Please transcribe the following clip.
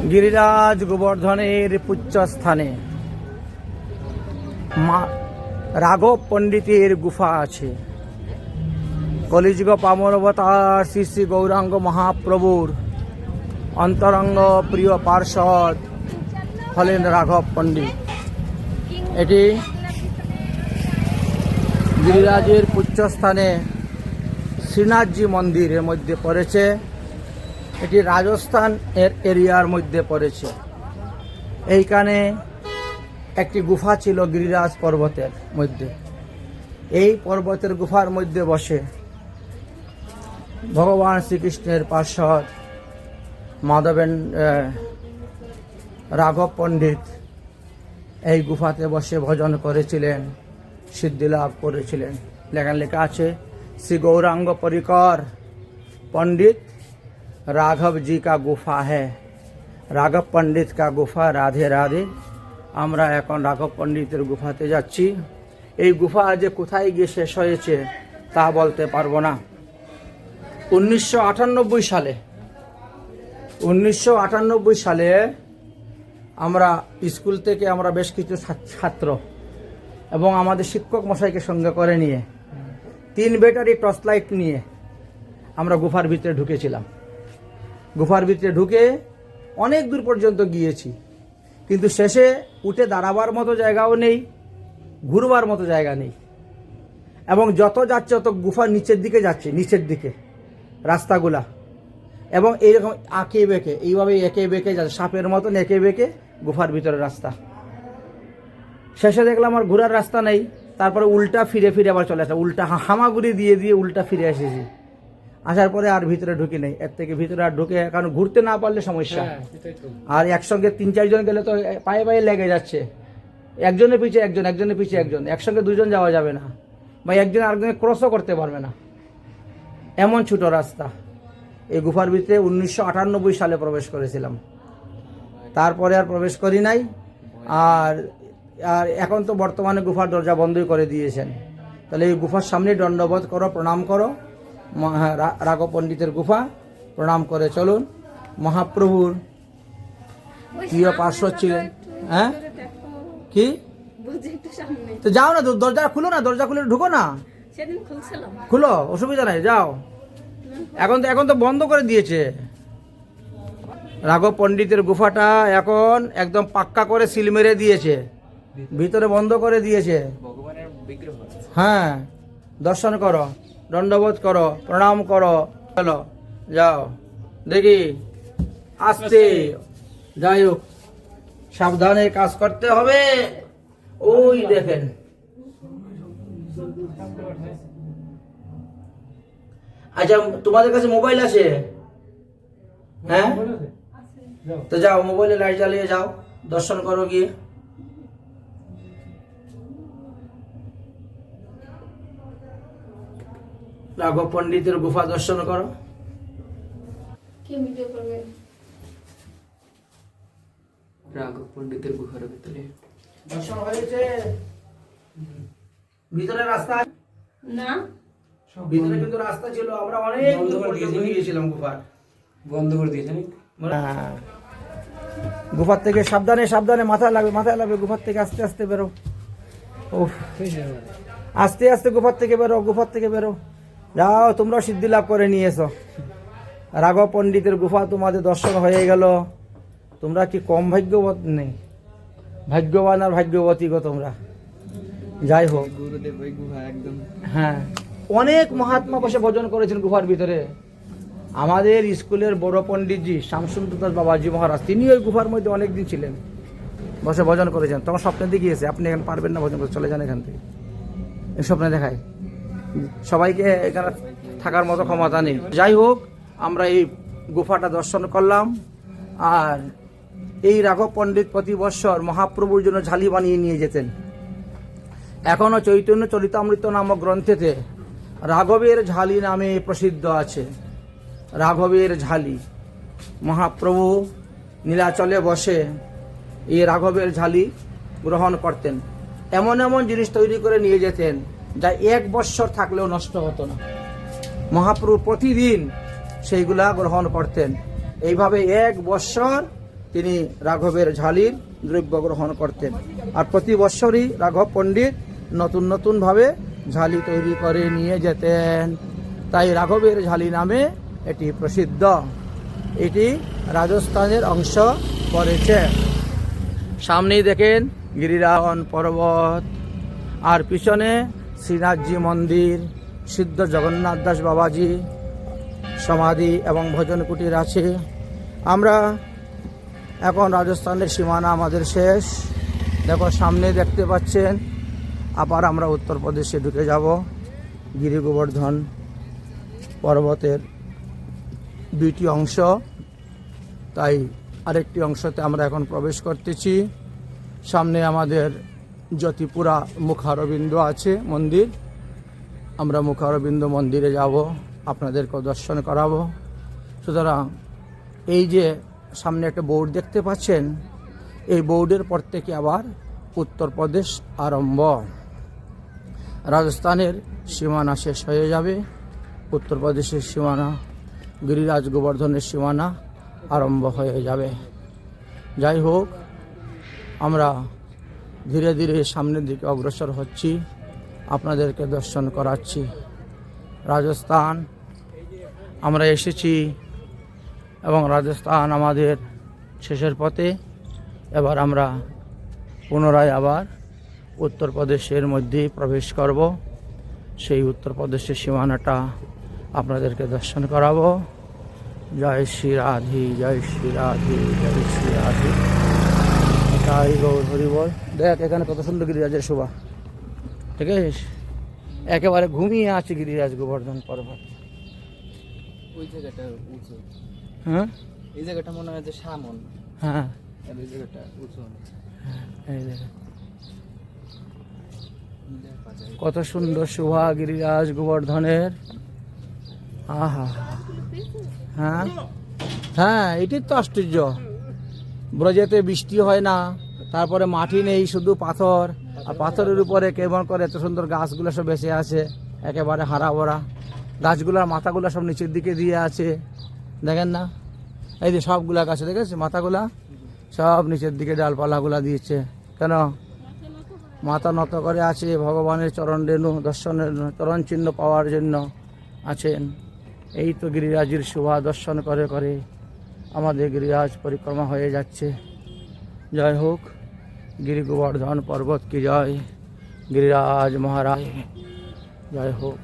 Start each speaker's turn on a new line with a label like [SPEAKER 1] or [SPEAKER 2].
[SPEAKER 1] গিরিরাজ গোবর্ধনের পুচ্ছস্থানে রাঘব পণ্ডিতের গুফা আছে। কলিযুগ পাবন অবতার শ্রী শ্রী গৌরাঙ্গ মহাপ্রভুর অন্তরঙ্গ প্রিয় পার্ষদ হলেন রাঘব পণ্ডিত। এটি গিরিরাজের পুচ্ছস্থানে শ্রীনাথজি মন্দিরের মধ্যে পড়েছে। এটি রাজস্থান এর এরিয়ার মধ্যে পড়েছে। এইখানে একটি গুফা ছিল গিরিরাজ পর্বতের মধ্যে। এই পর্বতের গুফার মধ্যে বসে ভগবান শ্রীকৃষ্ণের পার্ষদ মাধবেন রাঘব পণ্ডিত এই গুফাতে বসে ভজন করেছিলেন, সিদ্ধি লাভ করেছিলেন। লেখা আছে শ্রী গৌরাঙ্গ परिकर पंडित राघव जी का गुफा है। রাঘব পণ্ডিত কা গুফা। রাধে রাধে। আমরা এখন রাঘব পণ্ডিতের গুফাতে যাচ্ছি। এই গুফা যে কোথায় গিয়ে শেষ হয়েছে তা বলতে পারবো না। 1998 সালে আমরা স্কুল থেকে আমরা বেশ কিছু ছাত্র এবং আমাদের শিক্ষক মশাইকে সঙ্গে করে নিয়ে 3 ব্যাটারি টর্চ লাইট নিয়ে আমরা গুফার ভিতরে ঢুকেছিলাম। গুফার ভিতরে ঢুকে অনেক দূর পর্যন্ত গিয়েছি, কিন্তু শেষে উঠে দাঁড়াবার মতো জায়গাও নেই, ঘুরবার মতো জায়গা নেই। এবং যত যাচ্ছে তত গুফার নিচের দিকে যাচ্ছে, নিচের দিকে রাস্তাগুলা। এবং এইরকম আঁকে বেঁকে এইভাবে এঁকে বেঁকে যাচ্ছে, সাপের মতন এঁকে বেঁকে গুফার ভিতরে রাস্তা। শেষে দেখলাম আর ঘোরার রাস্তা নেই। তারপরে উল্টা ফিরে ফিরে আবার চলে আসা, উল্টা হামাগুড়ি দিয়ে দিয়ে উল্টা ফিরে এসেছি। আসার পরে আর ভিতরে ঢুকি নেই। এর থেকে ভিতরে আর ঢুকে, কারণ ঘুরতে না পারলে সমস্যা। আর একসঙ্গে 3-4 জন গেলে তো পায়ে পায়ে লেগে যাচ্ছে। একজনের পিছে একজন, একজনের পিছে একজন, একসঙ্গে 2 জন যাওয়া যাবে না, বা একজন আরেকজনের ক্রসও করতে পারবে না, এমন ছোট রাস্তা। এই গুফার ভিতরে 1998 সালে প্রবেশ করেছিলাম। তারপরে আর প্রবেশ করি নাই। আর আর এখন তো বর্তমানে গুফার দরজা বন্ধই করে দিয়েছেন। তাহলে এই গুফার সামনে দণ্ডবোধ করো, প্রণাম করো। রাঘব পণ্ডিতের গুফা, প্রণাম করে চলুন। মহাপ্রভুর প্রিয় পার্শ্বদ ছিলেন। হ্যাঁ কি তো যাও না, দরজা খুলো না, দরজা খুলে ঢুকো না। খুলো, অসুবিধা নাই, যাও। এখন তো বন্ধ করে দিয়েছে। রাঘব পণ্ডিতের গুফাটা এখন একদম পাক্কা করে সিল মেরে দিয়েছে, ভিতরে বন্ধ করে দিয়েছে। হ্যাঁ, দর্শন করো, দণ্ডবোধ করো, প্রণাম করো, চলো যাও। দেখি আস্তে, যাই হোক সাবধানে কাজ করতে হবে। ওই দেখেন, আচ্ছা তোমাদের কাছে মোবাইল আছে? হ্যাঁ, তো যাও, মোবাইলে লাইট জ্বালিয়ে যাও, দর্শন করো গিয়ে। রাঘব পণ্ডিতের গুফা দর্শন করো।
[SPEAKER 2] রাঘব পণ্ডিতের গুফার ভিতরে
[SPEAKER 1] দর্শন হয়েছে? ভিতরে রাস্তা না, ভিতরে কিন্তু রাস্তা ছিল। আমরা অনেক দূর পর্যন্ত গিয়েছিলাম। গুফার
[SPEAKER 2] বন্ধ করে দিয়েছেন।
[SPEAKER 1] গুফার থেকে সাবধানে সাবধানে, মাথায় লাগবে, মাথায় লাগবে। গুফার থেকে আস্তে আস্তে বেরো। উফ, আস্তে আস্তে গুফার থেকে বেরো, গুফার থেকে বেরো। যাও, তোমরা সিদ্ধি লাভ করে নিয়েছো। রাঘব পণ্ডিতের গুফা তোমাদের দর্শন হয়ে গেল। তোমরা কি কম ভাগ্যবত নেই? ভাগ্যবান আর ভাগ্যবতী গো তোমরা। যাই হোক,
[SPEAKER 2] গুরুদেব ওই গুহা একদম।
[SPEAKER 1] হ্যাঁ, অনেক মহাত্মা বসে ভজন করেছেন গুফার ভিতরে। আমাদের স্কুলের বড় পণ্ডিতজি শামসুন্দর দাস বাবাজি মহারাজ, তিনি ওই গুফার মধ্যে অনেকদিন ছিলেন, বসে ভজন করেছেন। তখন স্বপ্নে দেখিয়েছে আপনি এখানে পারবেন না ভজন করতে, চলে যান এখান থেকে। এই স্বপ্নে দেখায়। সবাইকে এখানে থাকার মতো ক্ষমতা নেই। যাই হোক, আমরা এই গুফাটা দর্শন করলাম। আর এই রাঘব পণ্ডিত প্রতি বৎসর মহাপ্রভুর জন্য ঝালি বানিয়ে নিয়ে যেতেন। এখনও চৈতন্য চরিতামৃত নামক গ্রন্থেতে রাঘবের ঝালি নামে প্রসিদ্ধ আছে। রাঘবের ঝালি, মহাপ্রভু নীলাচলে বসে এই রাঘবের ঝালি গ্রহণ করতেন। এমন এমন জিনিস তৈরি করে নিয়ে যেতেন যা 1 বৎসর থাকলেও নষ্ট হতো না। মহাপ্রভু প্রতিদিন সেইগুলা গ্রহণ করতেন। এইভাবে 1 বৎসর তিনি রাঘবের ঝালির দ্রব্য গ্রহণ করতেন। আর প্রতি বৎসরই রাঘব পণ্ডিত নতুন নতুনভাবে ঝালি তৈরি করে নিয়ে যেতেন, তাই রাঘবের ঝালি নামে এটি প্রসিদ্ধ। এটি রাজস্থানের অংশ পড়েছে। সামনেই দেখেন গিরিরাজ পর্বত, আর পিছনে শ্রীনাথজি মন্দির, সিদ্ধ জগন্নাথ দাস বাবাজি সমাধি এবং ভজন কুটির আছে। আমরা এখন রাজস্থানের সীমানা আমাদের শেষ। দেখো সামনে দেখতে পাচ্ছেন, আবার আমরা উত্তরপ্রদেশে ঢুকে যাব। গিরি গোবর্ধন পর্বতের দুইটি অংশ, তাই আরেকটি অংশতে আমরা এখন প্রবেশ করতেছি। সামনে আমাদের জ্যোতিপুরা মুখারবিন্দ আছে মন্দির, আমরা মুখারবিন্দ মন্দিরে যাব, আপনাদেরকে দর্শন করাবো। সুতরাং এই যে সামনে একটা বোর্ড দেখতে পাচ্ছেন, এই বোর্ডের পর থেকে আবার উত্তরপ্রদেশ আরম্ভ। রাজস্থানের সীমানা শেষ হয়ে যাবে, উত্তরপ্রদেশের সীমানা, গিরিরাজ গোবর্ধনের সীমানা আরম্ভ হয়ে যাবে। যাই হোক, আমরা ধীরে ধীরে সামনের দিকে অগ্রসর হচ্ছি, আপনাদেরকে দর্শন করাচ্ছি। রাজস্থান আমরা এসেছি এবং রাজস্থান আমাদের শেষের পথে। এবার আমরা পুনরায় আবার উত্তরপ্রদেশের মধ্যেই প্রবেশ করব। সেই উত্তরপ্রদেশের সীমানাটা আপনাদেরকে দর্শন করাবো। জয় শ্রী রাধে, জয় শ্রী রাধে, জয় শ্রী রাধে। তাই গৌর হরি বল। দেখ এখানে কত সুন্দর গিরিরাজের শোভা, ঠিক আছে? একেবারে ঘুমিয়ে আছে গিরিরাজ গোবর্ধন পর্বত।
[SPEAKER 2] ওই জায়গাটা উঁচু,
[SPEAKER 1] হ্যাঁ
[SPEAKER 2] এই জায়গাটা মনে হয় যে সামন,
[SPEAKER 1] হ্যাঁ,
[SPEAKER 2] আর ওই জায়গাটা উঁচু অনেক।
[SPEAKER 1] এই দেখেন কত সুন্দর শোভা গিরিরাজ গোবর্ধনের। আহা, হ্যাঁ হ্যাঁ, এটির তো আশ্চর্য। ব্রজেতে বৃষ্টি হয় না, তারপরে মাটি নেই, শুধু পাথর, আর পাথরের উপরে কেমন করে এত সুন্দর গাছগুলো সব বেঁচে আছে, একেবারে হারা ভরা। গাছগুলোর মাথাগুলো সব নিচের দিকে দিয়ে আছে, দেখেন না? এই যে সবগুলা গাছে দেখেছে মাথাগুলা সব নিচের দিকে ডালপালাগুলা দিয়েছে। কেন? মাথা নত করে আছে, ভগবানের চরণ রেণু দর্শনের চরণ চিহ্ন পাওয়ার জন্য আছেন। এই তো গিরিরাজের শোভা দর্শন করে করে আমাদের গিরিরাজ পরিক্রমা হয়ে যাচ্ছে। জয় হোক, গিরি গোবর্ধন পর্বত কি জয়, গিরিরাজ মহারাজ জয় হোক।